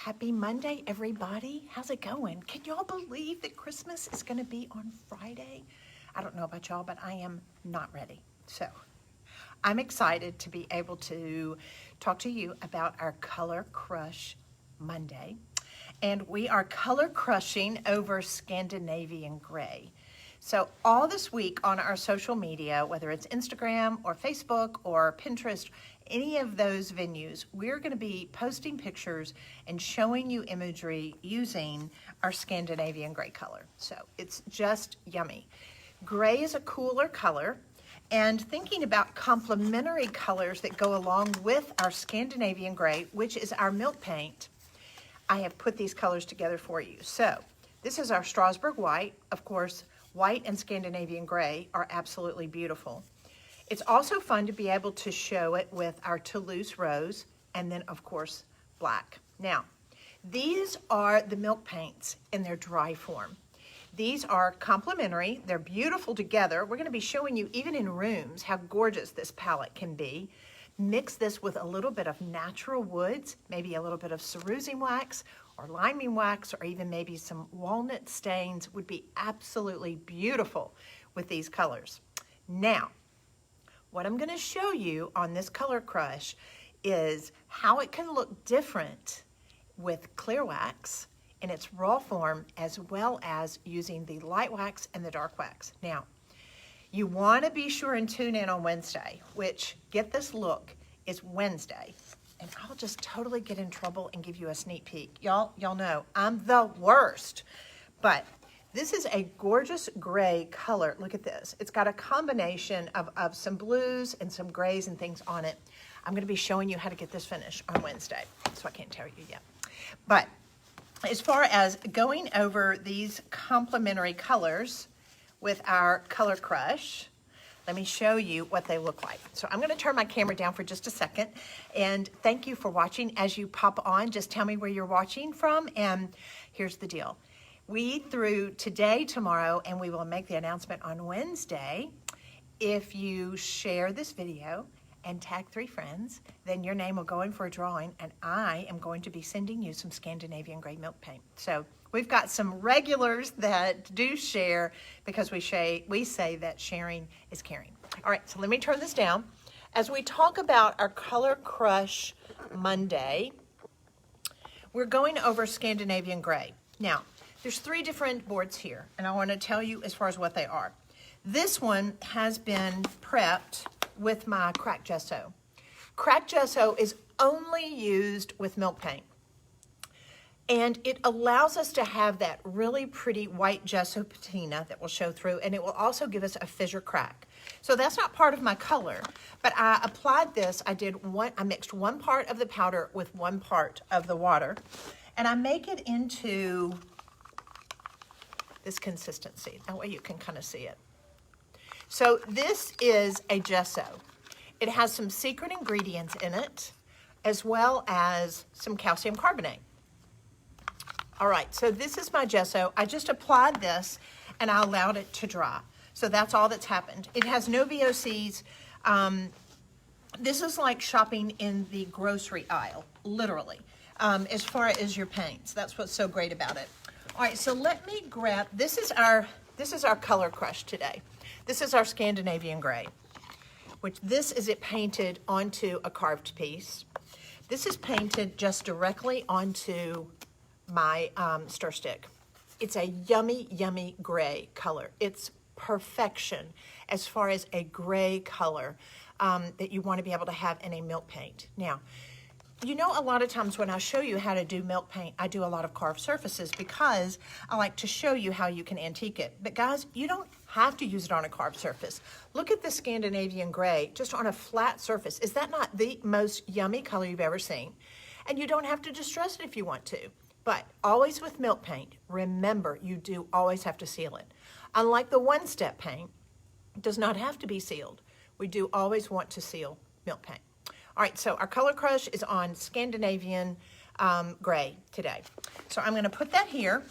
Happy Monday, everybody. How's it going? Can y'all believe that Christmas is going to be on Friday? I don't know about y'all, but I am not ready. So I'm excited to be able to talk to you about our Color Crush Monday. And we are color crushing over Scandinavian Grey. So all this week on our social media, whether it's Instagram or Facebook or Pinterest, any of those venues, we're going to be posting pictures and showing you imagery using our Scandinavian Grey color. So it's just yummy. Gray is a cooler color, and thinking about complementary colors that go along with our Scandinavian Grey, which is our milk paint, I have put these colors together for you. So this is our Strasbourg white. Of course, white and Scandinavian Grey are absolutely beautiful. It's also fun to be able to show it with our Toulouse rose and then, of course, black. Now, these are the milk paints in their dry form. These are complementary. They're beautiful together. We're going to be showing you, even in rooms, how gorgeous this palette can be. Mix this with a little bit of natural woods, maybe a little bit of cerusing wax or liming wax, or even maybe some walnut stains would be absolutely beautiful with these colors. Now, what I'm going to show you on this Color Crush is how it can look different with clear wax in its raw form, as well as using the light wax and the dark wax. Now, you want to be sure and tune in on Wednesday, which, get this look, is Wednesday. And I'll just totally get in trouble and give you a sneak peek. Y'all know I'm the worst. But this is a gorgeous gray color. Look at this. It's got a combination of some blues and some grays and things on it. I'm going to be showing you how to get this finished on Wednesday, so I can't tell you yet. But as far as going over these complementary colors with our Color Crush, let me show you what they look like. So I'm going to turn my camera down for just a second, and thank you for watching. As you pop on, just tell me where you're watching from, and here's the deal. We through today, tomorrow, and we will make the announcement on Wednesday. If you share this video and tag 3 friends, then your name will go in for a drawing, and I am going to be sending you some Scandinavian Grey Milk Paint. So we've got some regulars that do share, because we say that sharing is caring. All right, so let me turn this down. As we talk about our Color Crush Monday, we're going over Scandinavian Grey. Now, there's 3 different boards here, and I want to tell you as far as what they are. This one has been prepped with my cracked gesso. Cracked gesso is only used with milk paint, and it allows us to have that really pretty white gesso patina that will show through, and it will also give us a fissure crack. So that's not part of my color, but I applied this. I mixed 1 part of the powder with 1 part of the water, and I make it into this consistency. That way you can kind of see it. So this is a gesso. It has some secret ingredients in it, as well as some calcium carbonate. All right, so this is my gesso. I just applied this and I allowed it to dry. So that's all that's happened. It has no VOCs. This is like shopping in the grocery aisle, literally, as far as your paints. That's what's so great about it. All right, so let me grab, this is our Color Crush today. This is our Scandinavian Grey, which this is it painted onto a carved piece. This is painted just directly onto my stir stick. It's a yummy, yummy gray color. It's perfection as far as a gray color that you want to be able to have in a milk paint. Now, you know, a lot of times when I show you how to do milk paint, I do a lot of carved surfaces because I like to show you how you can antique it. But guys, you don't have to use it on a carved surface. Look at the Scandinavian Grey just on a flat surface. Is that not the most yummy color you've ever seen? And you don't have to distress it if you want to. But always with milk paint, remember, you do always have to seal it. Unlike the one-step paint, it does not have to be sealed. We do always want to seal milk paint. All right, so our Color Crush is on Scandinavian Grey today. So I'm going to put that here.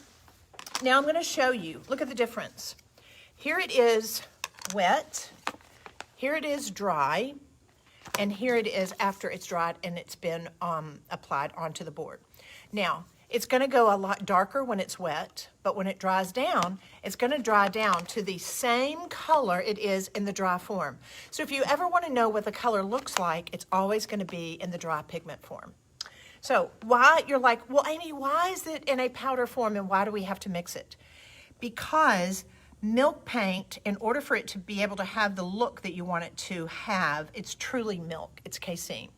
Now I'm going to show you. Look at the difference. Here it is wet. Here it is dry. And here it is after it's dried and it's been applied onto the board. Now, it's going to go a lot darker when it's wet, but when it dries down, it's going to dry down to the same color it is in the dry form. So if you ever want to know what the color looks like, it's always going to be in the dry pigment form. So why, you're like, well, Amy, why is it in a powder form and why do we have to mix it? Because milk paint, in order for it to be able to have the look that you want it to have, it's truly milk, it's casein.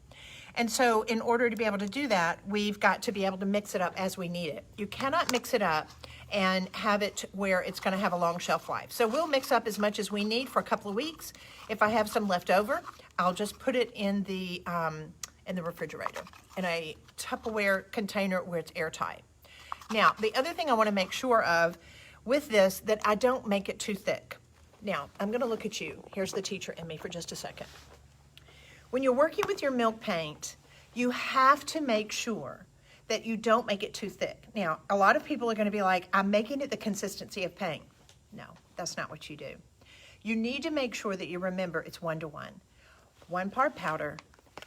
And so in order to be able to do that, we've got to be able to mix it up as we need it. You cannot mix it up and have it where it's going to have a long shelf life. So we'll mix up as much as we need for a couple of weeks. If I have some left over, I'll just put it in the refrigerator in a Tupperware container where it's airtight. Now, the other thing I want to make sure of with this, that I don't make it too thick. Now, I'm going to look at you. Here's the teacher in me for just a second. When you're working with your milk paint, you have to make sure that you don't make it too thick. Now, a lot of people are going to be like, I'm making it the consistency of paint. No, that's not what you do. You need to make sure that you remember it's 1-to-1. 1 part powder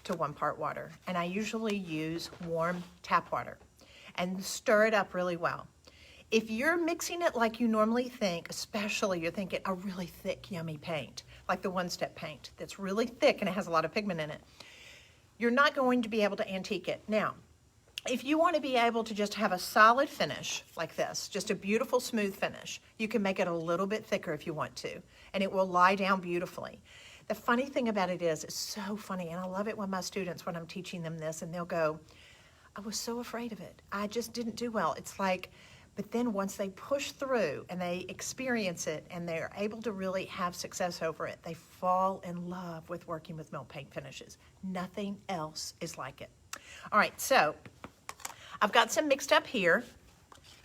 to 1 part water. And I usually use warm tap water and stir it up really well. If you're mixing it like you normally think, especially you're thinking a really thick, yummy paint, like the one-step paint that's really thick and it has a lot of pigment in it, you're not going to be able to antique it. Now, if you want to be able to just have a solid finish like this, just a beautiful smooth finish, you can make it a little bit thicker if you want to, and it will lie down beautifully. The funny thing about it is, it's so funny, and I love it when my students, when I'm teaching them this, and they'll go, I was so afraid of it. I just didn't do well. It's like, but then once they push through and they experience it and they're able to really have success over it, they fall in love with working with milk paint finishes. Nothing else is like it. All right, so I've got some mixed up here.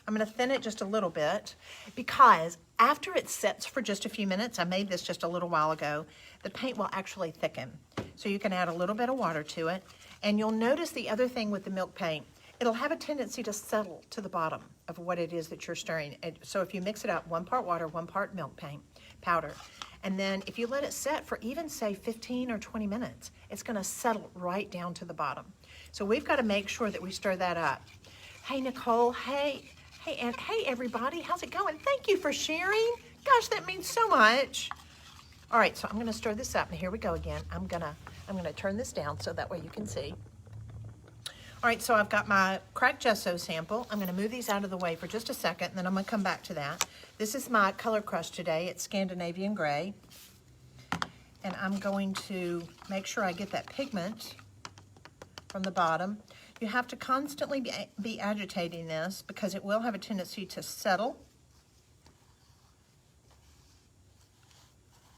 I'm going to thin it just a little bit because after it sets for just a few minutes, I made this just a little while ago, the paint will actually thicken. So you can add a little bit of water to it. And you'll notice the other thing with the milk paint, it'll have a tendency to settle to the bottom of what it is that you're stirring. So if you mix it up, 1 part water, 1 part milk paint powder, and then if you let it set for even say 15 or 20 minutes, it's gonna settle right down to the bottom. So we've gotta make sure that we stir that up. Hey, Nicole, hey, and hey, everybody, how's it going? Thank you for sharing. Gosh, that means so much. All right, so I'm gonna stir this up, and here we go again. I'm gonna turn this down so that way you can see. All right, so I've got my cracked gesso sample. I'm gonna move these out of the way for just a second, and then I'm gonna come back to that. This is my color crush today. It's Scandinavian Grey. And I'm going to make sure I get that pigment from the bottom. You have to constantly be agitating this because it will have a tendency to settle.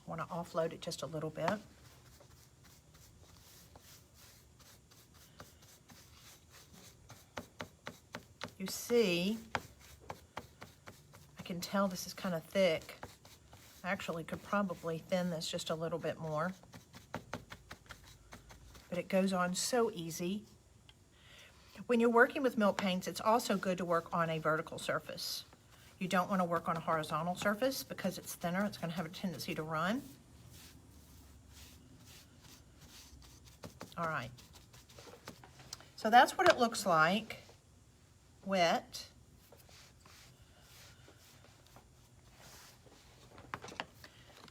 I wanna offload it just a little bit. You see, I can tell this is kind of thick. I actually could probably thin this just a little bit more, but it goes on so easy. When you're working with milk paints, it's also good to work on a vertical surface. You don't want to work on a horizontal surface because it's thinner. It's going to have a tendency to run. All right. So that's what it looks like. Wet.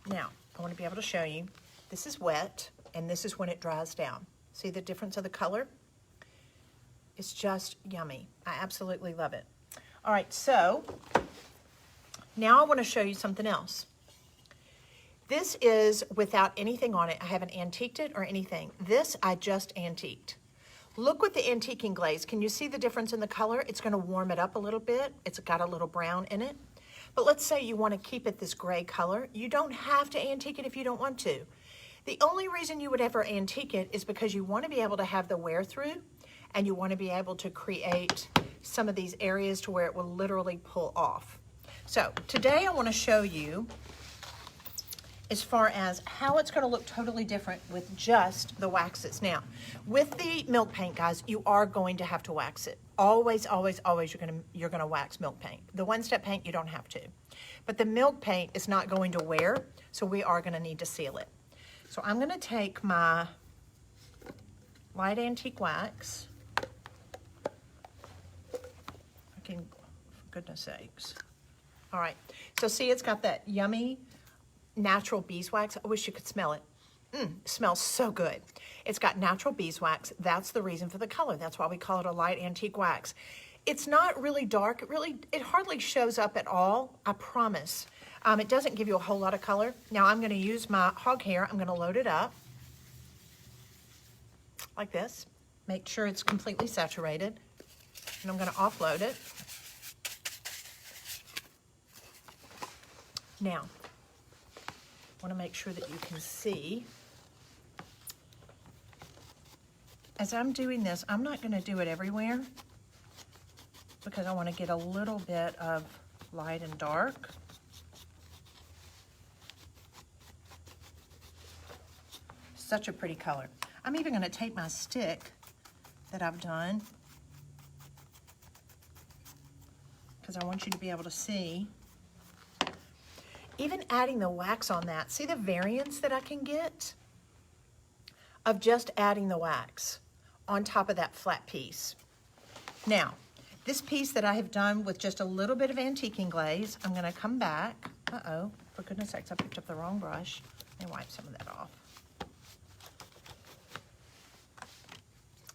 Now, I want to be able to show you, this is wet, and this is when it dries down. See the difference of the color? It's just yummy. I absolutely love it. All right, so now I want to show you something else. This is without anything on it. I haven't antiqued it or anything. This I just antiqued. Look with the antiquing glaze. Can you see the difference in the color? It's going to warm it up a little bit. It's got a little brown in it. But let's say you want to keep it this gray color. You don't have to antique it if you don't want to. The only reason you would ever antique it is because you want to be able to have the wear through, and you want to be able to create some of these areas to where it will literally pull off. So today I want to show you as far as how it's going to look totally different with just the waxes. Now, with the milk paint, guys, you are going to have to wax it. Always, always, always you're gonna wax milk paint. The one-step paint, you don't have to. But the milk paint is not going to wear, so we are gonna need to seal it. So I'm gonna take my light antique wax. For goodness sakes. All right, so see, it's got that yummy natural beeswax. I wish you could smell it. Smells so good. It's got natural beeswax. That's the reason for the color. That's why we call it a light antique wax. It's not really dark. It hardly shows up at all, I promise. It doesn't give you a whole lot of color. Now I'm going to use my hog hair. I'm going to load it up like this. Make sure it's completely saturated. And I'm going to offload it. Now, I want to make sure that you can see. As I'm doing this, I'm not going to do it everywhere because I want to get a little bit of light and dark. Such a pretty color. I'm even going to take my stick that I've done because I want you to be able to see. Even adding the wax on that, see the variance that I can get of just adding the wax on top of that flat piece. Now, this piece that I have done with just a little bit of antiquing glaze, I'm gonna come back. Uh-oh, for goodness sakes, I picked up the wrong brush. Let me wipe some of that off.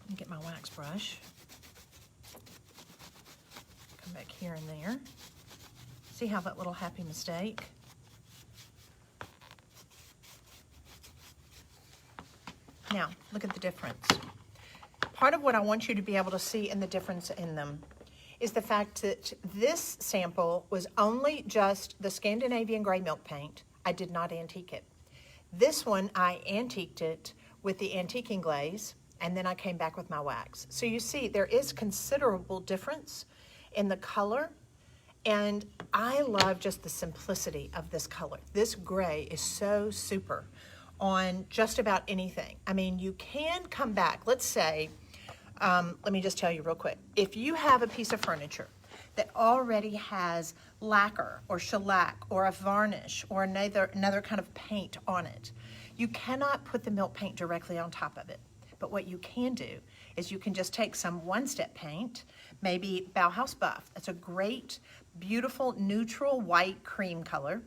Let me get my wax brush. Come back here and there. See how that little happy mistake? Now, look at the difference. Part of what I want you to be able to see in the difference in them is the fact that this sample was only just the Scandinavian Grey Milk Paint. I did not antique it. This one, I antiqued it with the antiquing glaze, and then I came back with my wax. So you see, there is considerable difference in the color, and I love just the simplicity of this color. This gray is so super on just about anything. I mean, you can come back, let's say, let me just tell you real quick. If you have a piece of furniture that already has lacquer or shellac or a varnish or another kind of paint on it, you cannot put the milk paint directly on top of it. But what you can do is you can just take some one-step paint, maybe Bauhaus Buff. It's a great, beautiful, neutral white cream color.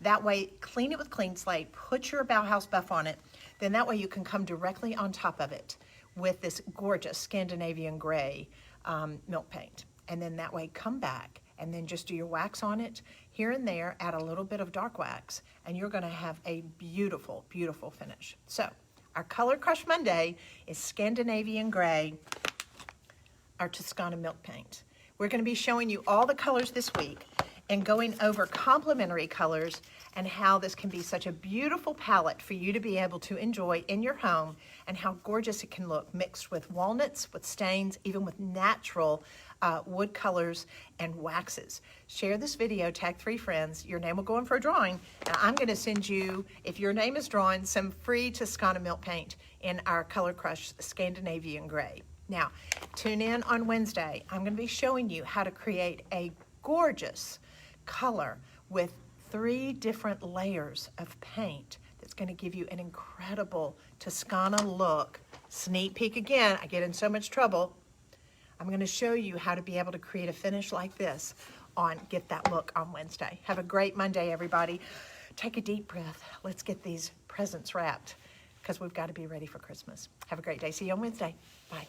That way, clean it with Clean Slate, put your Bauhaus Buff on it, then that way you can come directly on top of it with this gorgeous Scandinavian Grey milk paint. And then that way, come back and then just do your wax on it here and there, add a little bit of dark wax, and you're gonna have a beautiful, beautiful finish. So, our Color Crush Monday is Scandinavian Grey, our Toscana milk paint. We're gonna be showing you all the colors this week and going over complementary colors and how this can be such a beautiful palette for you to be able to enjoy in your home, and how gorgeous it can look mixed with walnuts, with stains, even with natural wood colors and waxes. Share this video, tag 3 friends. Your name will go in for a drawing, and I'm going to send you, if your name is drawn, some free Toscana milk paint in our Color Crush Scandinavian Grey. Now, tune in on Wednesday. I'm going to be showing you how to create a gorgeous color with 3 different layers of paint that's going to give you an incredible Toscana look. Sneak peek again, I get in so much trouble. I'm going to show you how to be able to create a finish like this on Get That Look on Wednesday. Have a great Monday, everybody. Take a deep breath. Let's get these presents wrapped because we've got to be ready for Christmas. Have a great day. See you on Wednesday. Bye.